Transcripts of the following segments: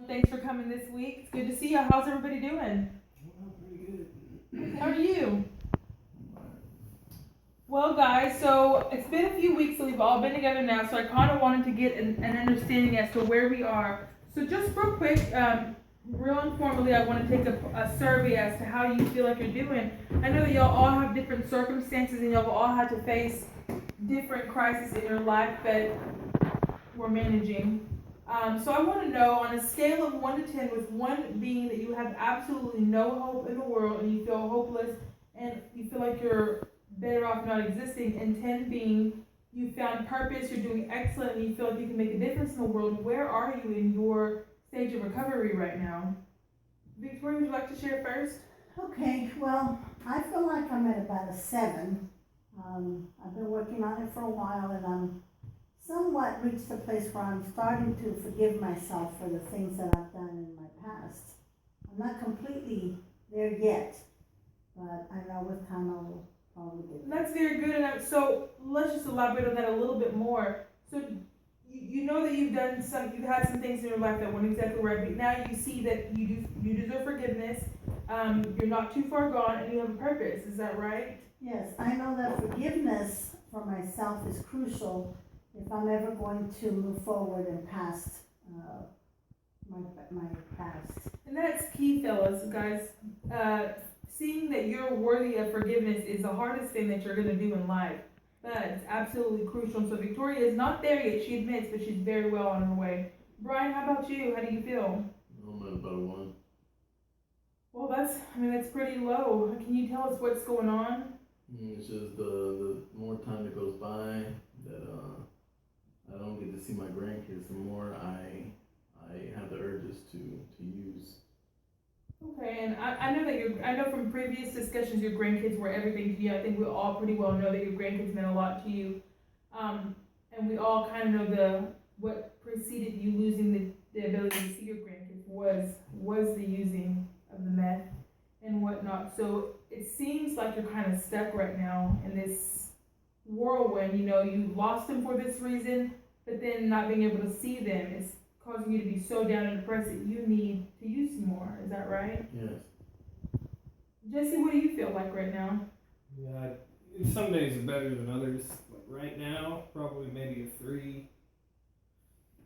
Thanks for coming this week. It's good to see you. How's everybody doing? Pretty good. How are you? Well, guys, so it's been a few weeks, so we've all been together now, so I kind of wanted to get an understanding as to where we are. So, just real quick, real informally, I want to take a survey as to how you feel like you're doing. I know that y'all all have different circumstances and y'all all had to face different crises in your life that we're managing. So I want to know on a scale of 1 to 10, with 1 being that you have absolutely no hope in the world and you feel hopeless and you feel like you're better off not existing, and 10 being you found purpose, you're doing excellent, and you feel like you can make a difference in the world, where are you in your stage of recovery right now? Victoria, would you like to share first? Okay, well, I feel like I'm at about a 7. I've been working on it for a while, and I'm somewhat reached a place where I'm starting to forgive myself for the things that I've done in my past. I'm not completely there yet, but I know with time I will probably get there. That's very good. And so let's just elaborate on that a little bit more. So you know that you've had some things in your life that weren't exactly right, but now you see that you deserve forgiveness. You're not too far gone, and you have a purpose. Is that right? Yes, I know that forgiveness for myself is crucial if I'm ever going to move forward and past my past. And that's key, fellas, guys. Seeing that you're worthy of forgiveness is the hardest thing that you're going to do in life, but it's absolutely crucial. So Victoria is not there yet, she admits, but she's very well on her way. Brian, how about you? How do you feel? I'm at about a 1. Well, that's pretty low. Can you tell us what's going on? It's just the more time that goes by that I don't get to see my grandkids, the more I have the urges to use. Okay, and I know that I know from previous discussions your grandkids were everything to you. I think we all pretty well know that your grandkids meant a lot to you. And we all kind of know what preceded you losing the ability to see your grandkids was the using of the meth and whatnot. So it seems like you're kind of stuck right now in this whirlwind. You know, you lost them for this reason, but then not being able to see them is causing you to be so down and depressed that you need to use some more. Is that right? Yes. Jesse, what do you feel like right now? Yeah, some days are better than others. Like right now, probably maybe a 3.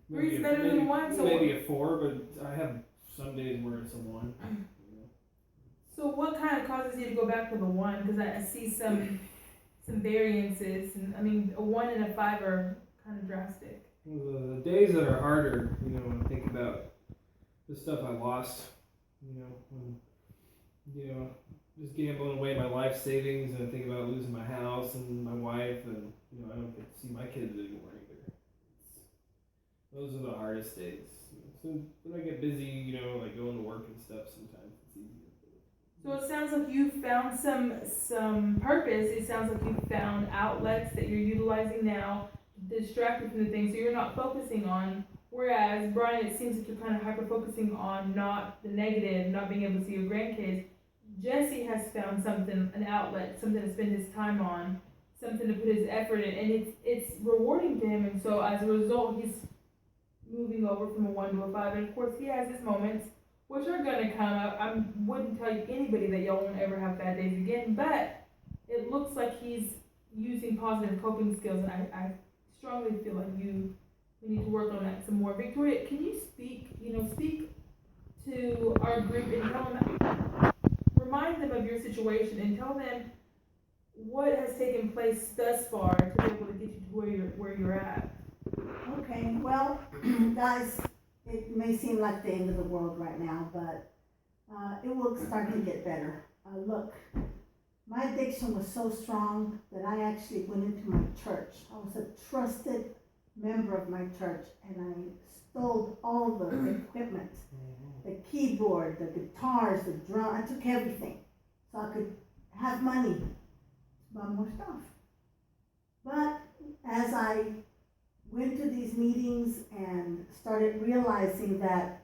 Three's better than 1, so maybe a 4, but I have some days where it's a 1. So what kind of causes you to go back to the 1? Because I see some variances, and I mean a 1 and a 5 are kind of drastic. The days that are harder, when I think about the stuff I lost, when, just gambling away my life savings, and I think about losing my house and my wife, and, I don't get to see my kids anymore either. Those are the hardest days. So when I get busy, like going to work and stuff, sometimes it's easier. So it sounds like you found some purpose. It sounds like you found outlets that you're utilizing now to distract you from the things, so you're not focusing on. Whereas Brian, it seems like you're kind of hyper focusing on not the negative, not being able to see your grandkids. Jesse has found something, an outlet, something to spend his time on, something to put his effort in, and it's rewarding to him. And so as a result, he's moving over from a 1 to a 5. And of course, he has his moments, which are gonna come up. I wouldn't tell you anybody that y'all won't ever have bad days again, but it looks like he's using positive coping skills, and I strongly feel like we need to work on that some more. Victoria, can you speak to our group and tell them, remind them of your situation and tell them what has taken place thus far to be able to get you to where you're at. Okay, well, guys, it may seem like the end of the world right now, but it will start to get better. Look, my addiction was so strong that I actually went into my church. I was a trusted member of my church, and I stole all the equipment, the keyboard, the guitars, the drum. I took everything so I could have money to buy more stuff. But as I went to these meetings and started realizing that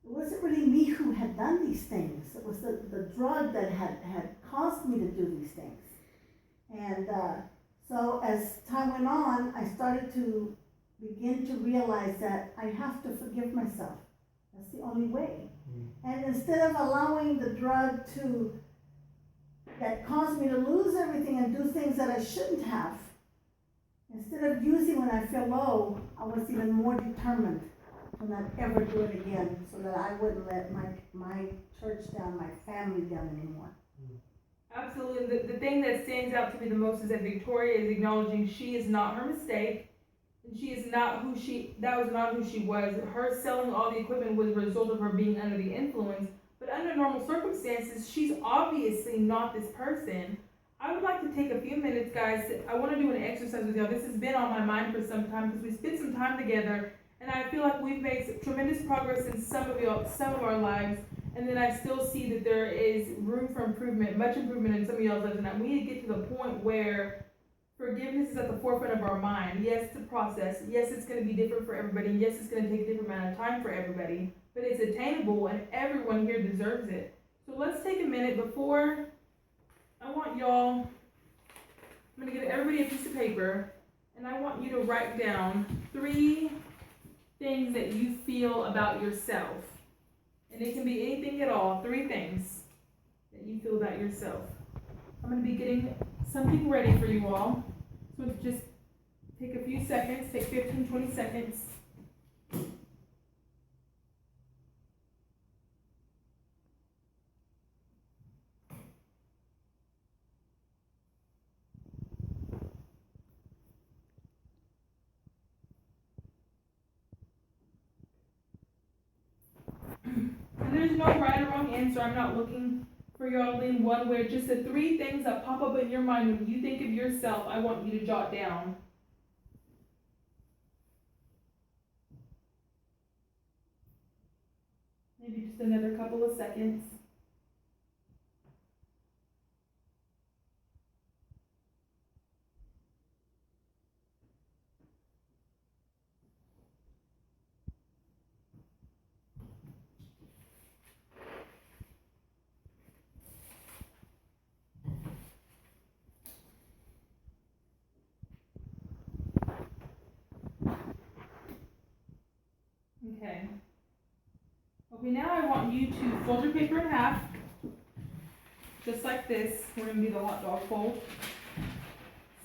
it wasn't really me who had done these things. It was the drug that had caused me to do these things. And so as time went on, I started to begin to realize that I have to forgive myself. That's the only way. And instead of allowing the drug that caused me to lose everything and do things that I shouldn't have, instead of using when I feel low, I was even more determined to not ever do it again, so that I wouldn't let my church down, my family down anymore. Absolutely. The thing that stands out to me the most is that Victoria is acknowledging she is not her mistake. And she is not that was not who she was. Her selling all the equipment was a result of her being under the influence. But under normal circumstances, she's obviously not this person. I would like to take a few minutes, guys. I want to do an exercise with y'all. This has been on my mind for some time because we spent some time together, and I feel like we've made tremendous progress in some of our lives. And then I still see that there is room for improvement, much improvement in some of y'all's lives. And we need to get to the point where forgiveness is at the forefront of our mind. Yes, it's a process. Yes, it's going to be different for everybody. Yes, it's going to take a different amount of time for everybody. But it's attainable, and everyone here deserves it. So let's take a minute before I want y'all. I'm going to give everybody a piece of paper, and I want you to write down 3 things that you feel about yourself. And it can be anything at all. 3 things that you feel about yourself. I'm going to be getting something ready for you all. So just take a few seconds, take 15, 20 seconds. And there's no right or wrong answer. I'm not looking for y'all to lean one way. Just the 3 things that pop up in your mind when you think of yourself, I want you to jot down. Maybe just another couple of seconds. Okay. Okay, now I want you to fold your paper in half, just like this. We're going to do the hot dog fold.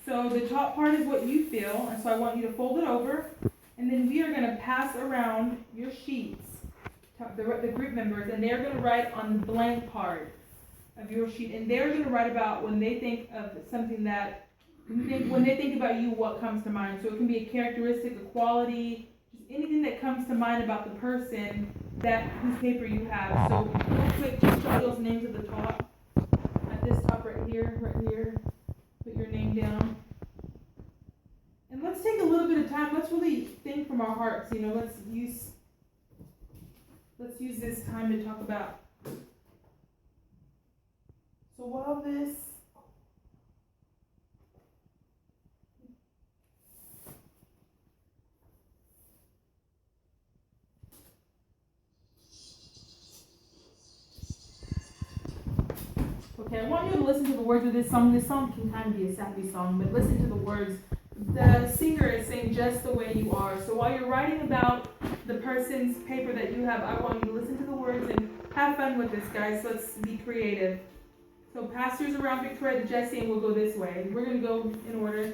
So the top part is what you feel, and so I want you to fold it over, and then we are going to pass around your sheets to the group members, and they're going to write on the blank part of your sheet, and they're going to write about when they think of something that, when they think about you, what comes to mind. So it can be a characteristic, a quality, just anything that comes to mind about the person whose paper you have. So real quick, just jot those names at the top. At this top right here, put your name down. And let's take a little bit of time. Let's really think from our hearts. Let's use this time to talk about. So while this. Okay, I want you to listen to the words of this song. This song can kind of be a sappy song, but listen to the words. The singer is saying just the way you are. So while you're writing about the person's paper that you have, I want you to listen to the words and have fun with this, guys. Let's be creative. So pastors around Victoria to Jesse, and we'll go this way. We're going to go in order.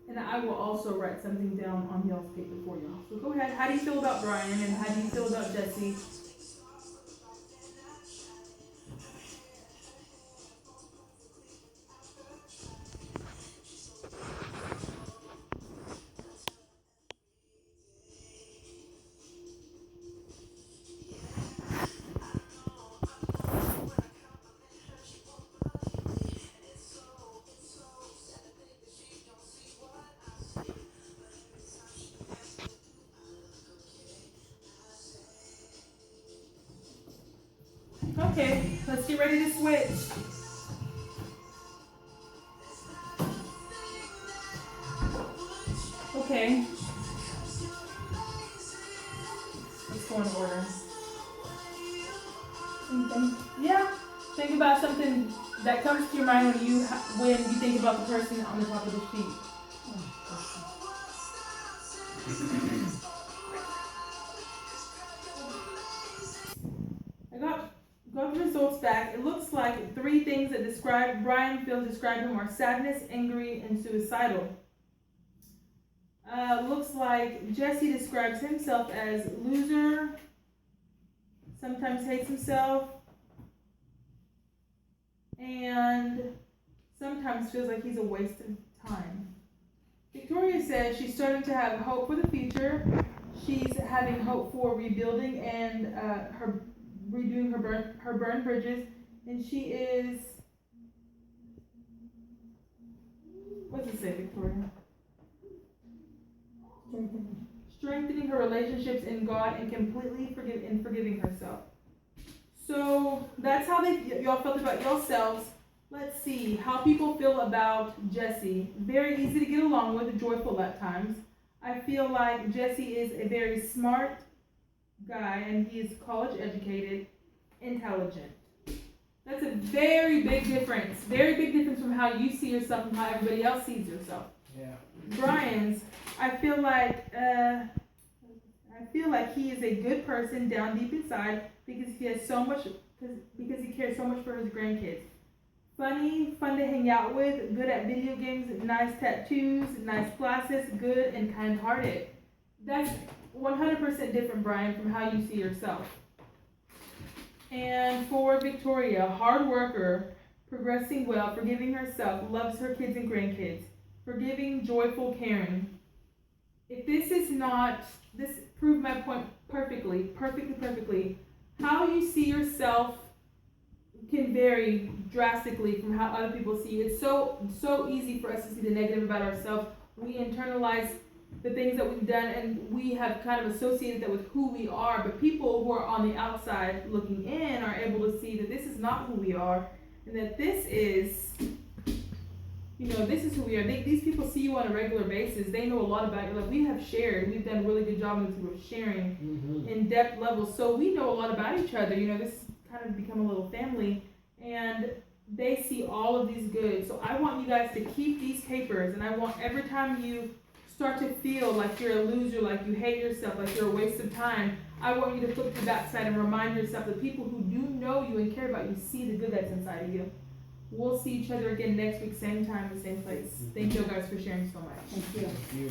And I will also write something down on y'all's paper for y'all. So go ahead. How do you feel about Brian, and how do you feel about Jesse? Okay, let's get ready to switch. Okay. Let's go in order. Yeah. Think about something that comes to your mind when you think about the person on the top of the sheet. One results back. It looks like 3 things that Brian feels describe him are sadness, angry, and suicidal. Looks like Jesse describes himself as loser, sometimes hates himself, and sometimes feels like he's a waste of time. Victoria says she's starting to have hope for the future. She's having hope for rebuilding and redoing her burned bridges, and she is, what does it say, Victoria? Strengthening her relationships in God and completely forgiving herself. So that's how y'all felt about yourselves. Let's see how people feel about Jesse. Very easy to get along with, joyful at times. I feel like Jesse is a very smart guy, and he is college educated, intelligent. That's a very big difference. Very big difference from how you see yourself and how everybody else sees yourself. Yeah. Brian's, I feel like he is a good person down deep inside because he has so much, because he cares so much for his grandkids. Funny, fun to hang out with, good at video games, nice tattoos, nice glasses, good and kind-hearted. That's 100% different, Brian, from how you see yourself. And for Victoria, hard worker, progressing well, forgiving herself, loves her kids and grandkids, forgiving, joyful, caring. If this is not, this proved my point perfectly. How you see yourself can vary drastically from how other people see you. It's so easy for us to see the negative about ourselves. We internalize the things that we've done, and we have kind of associated that with who we are. But people who are on the outside looking in are able to see that this is not who we are, and that this is, this is who we are. These people see you on a regular basis. They know a lot about you. Like we've done a really good job of sharing in depth levels. So we know a lot about each other. This has kind of become a little family, and they see all of these goods. So I want you guys to keep these papers, and I want every time you start to feel like you're a loser, like you hate yourself, like you're a waste of time, I want you to flip to the backside and remind yourself that people who do know you and care about you see the good that's inside of you. We'll see each other again next week, same time, the same place. Thank you guys for sharing so much. Thank you. Thank you.